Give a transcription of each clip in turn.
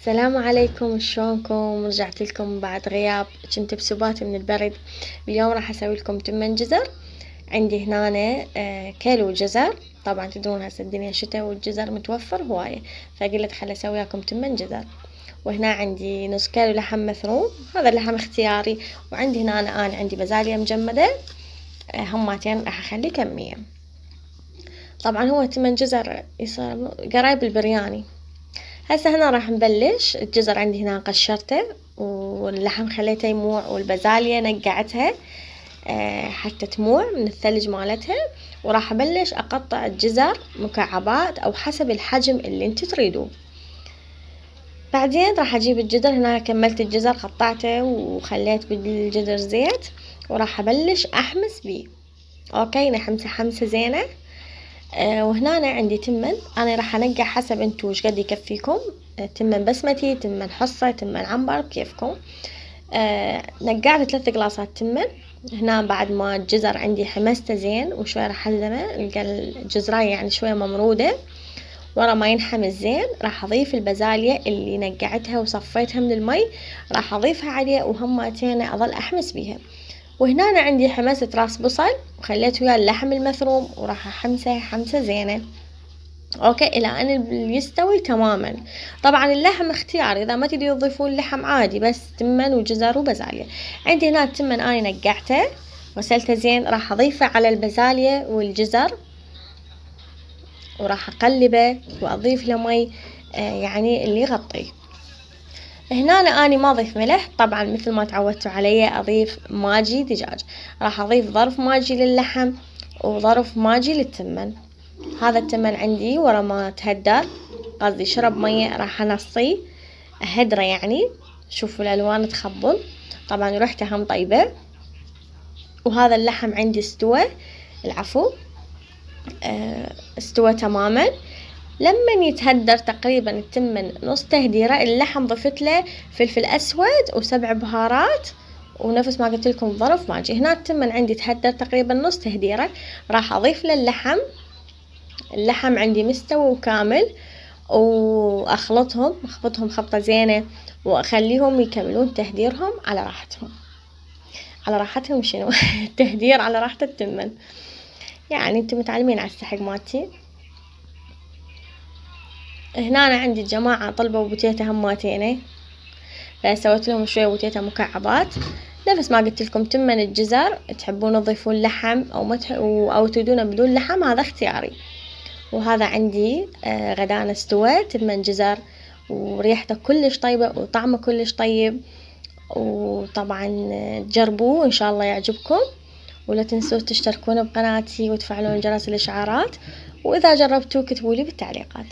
السلام عليكم، شلونكم؟ رجعت لكم بعد غياب، كنت بسباتي من البرد. اليوم راح اسوي لكم تمن جزر. عندي هنا كيلو جزر. طبعا تدرون هسه الدنيا شتاء والجزر متوفر هواية، فقلت خل اسوي لكم تمن جزر. وهنا عندي نص كيلو لحم مفروم، هذا اللحم اختياري. وعندي هنا أنا عندي بازاليا مجمدة، همتين راح اخلي كمية. طبعا هو تمن جزر يصير قرايب البرياني. هسه هنا راح نبلش. الجزر عندي هنا قشرته، واللحم خليته يموع، والبازاليا نقعتها حتى تموع من الثلج مالتها. وراح ابلش اقطع الجزر مكعبات او حسب الحجم اللي انت تريدوه. بعدين راح اجيب الجزر، هنا كملت الجزر قطعته وخليت بالجزر زيت، وراح ابلش احمس بيه. اوكي، نحمسه حمسه زينه. وهنا أنا عندي تمن، أنا راح أنقع حسب انتو وش قد يكفيكم. تمن بسمتي، تمن حصة، تمن عنبر، بكيفكم. نقعت 3 قلاصات تمن. هنا بعد ما الجزر عندي حمسته زين وشوي راح ألزمه، الجزراية يعني شوية ممرودة. ورا ما ينحمس زين راح أضيف البازاليا اللي نقعتها وصفيتها من المي، راح أضيفها عليه وهمتين أظل أحمس بيها. وهنا أنا عندي حمست راس بصل وخليت وياه اللحم المفروم، وراح أحمسه حمسة زينة اوكي الى ان يستوي تماما. طبعا اللحم اختياري، اذا ما تريدوا تضيفون لحم عادي، بس تمن وجزر وبازاليا. عندي هنا التمن انا نقعته غسلته زين، راح اضيفه على البازاليا والجزر، وراح اقلبه واضيف له مي يعني اللي يغطيه. هنا أنا ما أضيف ملح، طبعا مثل ما تعودتوا علي أضيف ماجي دجاج. راح أضيف ظرف ماجي للحم وظرف ماجي للتمن. هذا التمن عندي ورا ما تهدر، قصدي شرب مية، راح أنصيه أهدره يعني. شوفوا الألوان تخبل، طبعا ريحته هم طيبة. وهذا اللحم عندي استوى، العفو استوى تماما. لما يتهدر تقريبا التمن نص تهديرة، اللحم ضفت له فلفل أسود و7 بهارات، ونفس ما قلت لكم ظرف ماجي. هنا التمن عندي تهدر تقريبا نص تهديرة، راح أضيف له اللحم عندي مستوي وكامل، وأخلطهم خبطة زينة، وأخليهم يكملون تهديرهم على راحتهم. على راحتهم شنو؟ التهدير على راحة التمن، يعني انتم متعلمين على السحق مالتي. هنا أنا عندي الجماعة طلبوا بوتيتا هماتين، فسويت لهم شوية بوتيتا مكعبات. نفس ما قلت لكم تمن الجزر، تحبون تضيفون لحم أو تريدون بدون لحم، هذا اختياري. وهذا عندي غدانا استوى تمن جزر، وريحته كلش طيبة وطعمه كلش طيب. وطبعا تجربوه إن شاء الله يعجبكم، ولا تنسوا تشتركون بقناتي وتفعلون جرس الإشعارات، وإذا جربتوا كتبوا لي بالتعليقات.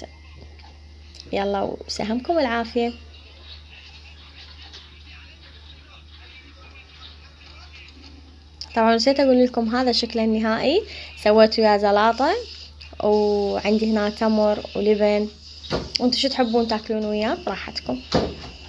يلا وسهمكم العافية. طبعا نسيت اقول لكم هذا شكله النهائي. سويت وياه زلاطة، وعندي هنا تمر ولبن، وانتو شو تحبون تاكلون وياه براحتكم.